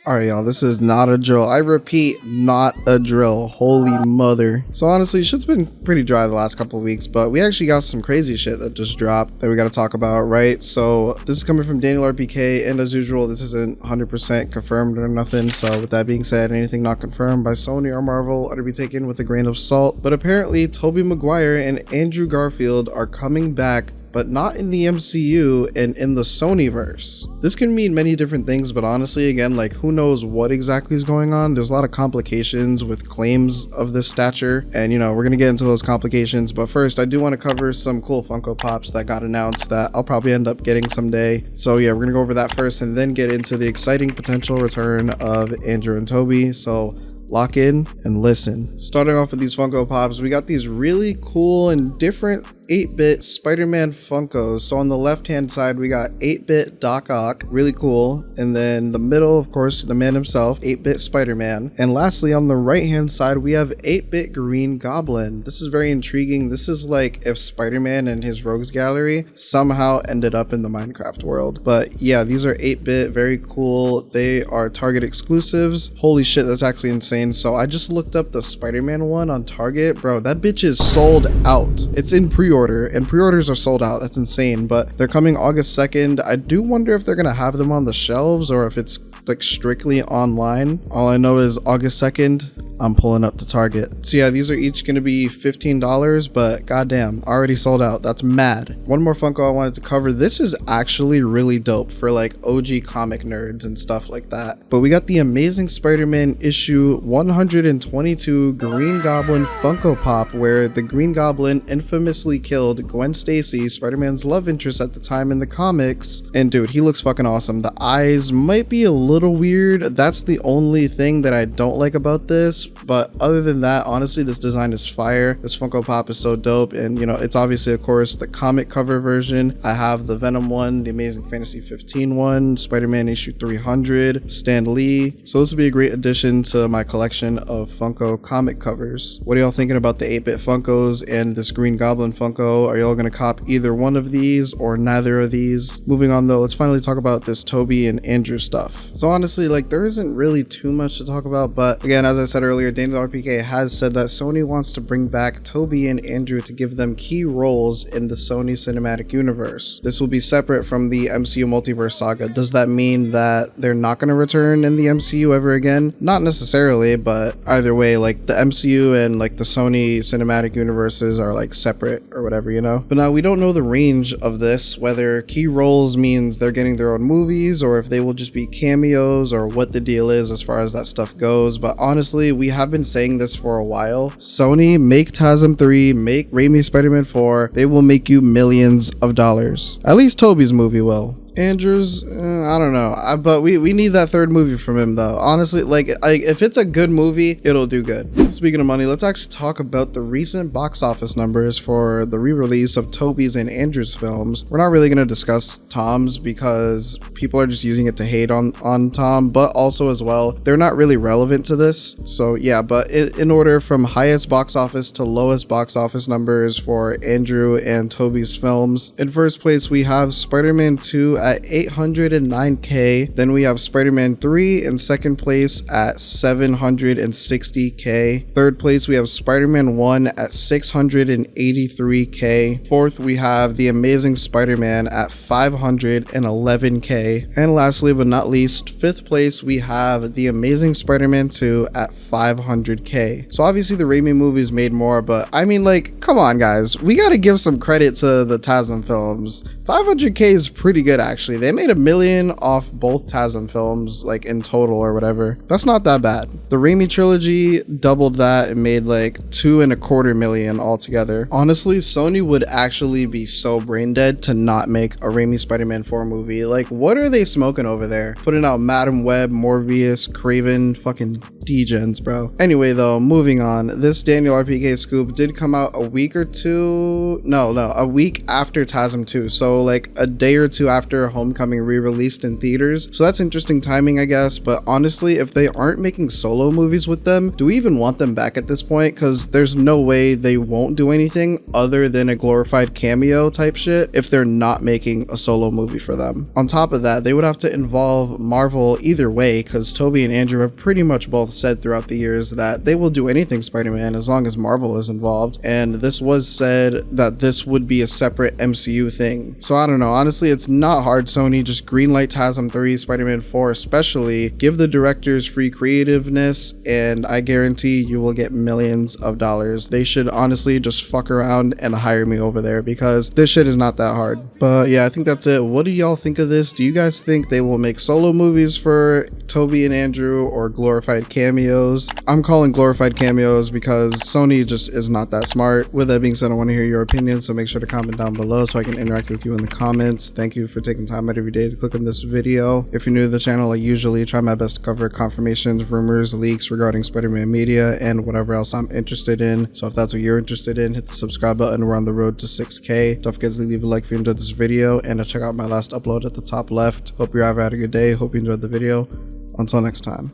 Alright, y'all, this is not a drill. I repeat, not a drill. Holy mother. So honestly, shit's been pretty dry the last couple of weeks, but we actually got some crazy shit that just dropped that we gotta talk about, right? So this is coming from Daniel RPK, and as usual, this isn't 100% confirmed or nothing. So with that being said, anything not confirmed by Sony or Marvel are to be taken with a grain of salt. But apparently, Tobey Maguire and Andrew Garfield are coming back, but not in the MCU and in the Sonyverse. This can mean many different things, but honestly, again, like, who knows what exactly is going on? There's a lot of complications with claims of this stature, and we're gonna get into those complications. But first, I do want to cover some cool Funko Pops that got announced that I'll probably end up getting someday. So yeah, we're gonna go over that first and then get into the exciting potential return of Andrew and Tobey. So lock in and listen. Starting off with these Funko Pops, we got these really cool and different 8-bit Spider-Man Funkos. So on the left hand side we got 8-bit Doc Ock, really cool, and then the middle, of course, the man himself, 8-bit Spider-Man, and lastly on the right hand side we have 8-bit Green Goblin. This is very intriguing. This is like if Spider-Man and his rogues gallery somehow ended up in the Minecraft world. But yeah, these are 8-bit, very cool. They are Target exclusives. Holy shit, that's actually insane. So I just looked up the Spider-Man one on Target. Bro, that bitch is sold out. It's in pre-order, and pre-orders are sold out. That's insane. But they're coming August 2nd. I do wonder if they're gonna have them on the shelves or if it's like strictly online. All I know is August 2nd, I'm pulling up to Target. So yeah, these are each gonna be $15, but goddamn, already sold out. That's mad. One more Funko I wanted to cover. This is actually really dope for like OG comic nerds and stuff like that. But we got the Amazing Spider-Man issue 122 Green Goblin Funko Pop, where the Green Goblin infamously killed Gwen Stacy, Spider-Man's love interest at the time in the comics. And dude, he looks fucking awesome. The eyes might be a little weird. That's the only thing that I don't like about this. But other than that, honestly, this design is fire. This Funko Pop is so dope. And it's obviously, of course, the comic cover version. I have the Venom one, the Amazing Fantasy 15 one, Spider-Man issue 300, Stan Lee. So this will be a great addition to my collection of Funko comic covers. What are y'all thinking about the 8-bit Funkos and this Green Goblin Funko? Are y'all gonna cop either one of these or neither of these? Moving on though, let's finally talk about this Tobey and Andrew stuff. So honestly, like, there isn't really too much to talk about, but again, as I said earlier, Daniel RPK has said that Sony wants to bring back Tobey and Andrew to give them key roles in the Sony Cinematic Universe. This will be separate from the MCU multiverse saga. Does that mean that they're not going to return in the MCU ever again? Not necessarily, but either way, like, the MCU and like the Sony Cinematic Universes are like separate or whatever, But now we don't know the range of this, whether key roles means they're getting their own movies or if they will just be cameos or what the deal is as far as that stuff goes. But honestly, we have been saying this for a while. Sony, make TASM 3, make Raimi Spider-Man 4. They will make you millions of dollars. At least Tobey's movie will. Andrews, I don't know, but we need that third movie from him though. Honestly, like, if it's a good movie, it'll do good. Speaking of money, let's actually talk about the recent box office numbers for the re-release of Tobey's and Andrew's films. We're not really going to discuss Tom's because people are just using it to hate on Tom, but also as well, they're not really relevant to this. So yeah, but in order from highest box office to lowest box office numbers for Andrew and Tobey's films, in first place we have Spider-Man 2 at 809k. Then we have Spider-Man 3 in second place at 760k. Third place we have Spider-Man 1 at 683k. Fourth we have The Amazing Spider-Man at 511k. And lastly but not least, fifth place we have The Amazing Spider-Man 2 at 500k. So obviously the Raimi movies made more, but I mean, like, come on guys, we gotta give some credit to the TASM films. 500k is pretty good actually. They made $1 million off both TASM films, like in total or whatever. That's not that bad. The Raimi trilogy doubled that and made like $2.25 million altogether. Honestly, Sony would actually be so brain dead to not make a Raimi Spider-Man 4 movie. Like, what are they smoking over there? Putting out Madam Web, Morbius, Craven, fucking degens, bro. Anyway, though, moving on. This Daniel RPK scoop did come out a week after TASM 2. So like a day or two after Homecoming re-released in theaters. So that's interesting timing, I guess. But honestly, if they aren't making solo movies with them, do we even want them back at this point? Because there's no way they won't do anything other than a glorified cameo type shit if they're not making a solo movie for them. On top of that, they would have to involve Marvel either way, because Toby and Andrew have pretty much both said throughout the years that they will do anything Spider-Man as long as Marvel is involved, and this was said that this would be a separate MCU thing. So I don't know, honestly it's not hard, Sony, just greenlight TASM 3, Spider-Man 4 especially, give the directors free creativeness, and I guarantee you will get millions of dollars. They should honestly just fuck around and hire me over there, because this shit is not that hard. But yeah, I think that's it. What do y'all think of this? Do you guys think they will make solo movies for Toby and Andrew, or glorified cameos? I'm calling glorified cameos because Sony just is not that smart. With that being said, I want to hear your opinion, so make sure to comment down below so I can interact with you in the comments. Thank you for taking time out every day to click on this video. If you're new to the channel, I usually try my best to cover confirmations, rumors, leaks regarding Spider-Man media, and whatever else I'm interested in. So if that's what you're interested in, hit the subscribe button. We're on the road to 6K. Don't forget to leave a like if you enjoyed this video, and check out my last upload at the top left. Hope you have had a good day. Hope you enjoyed the video. Until next time.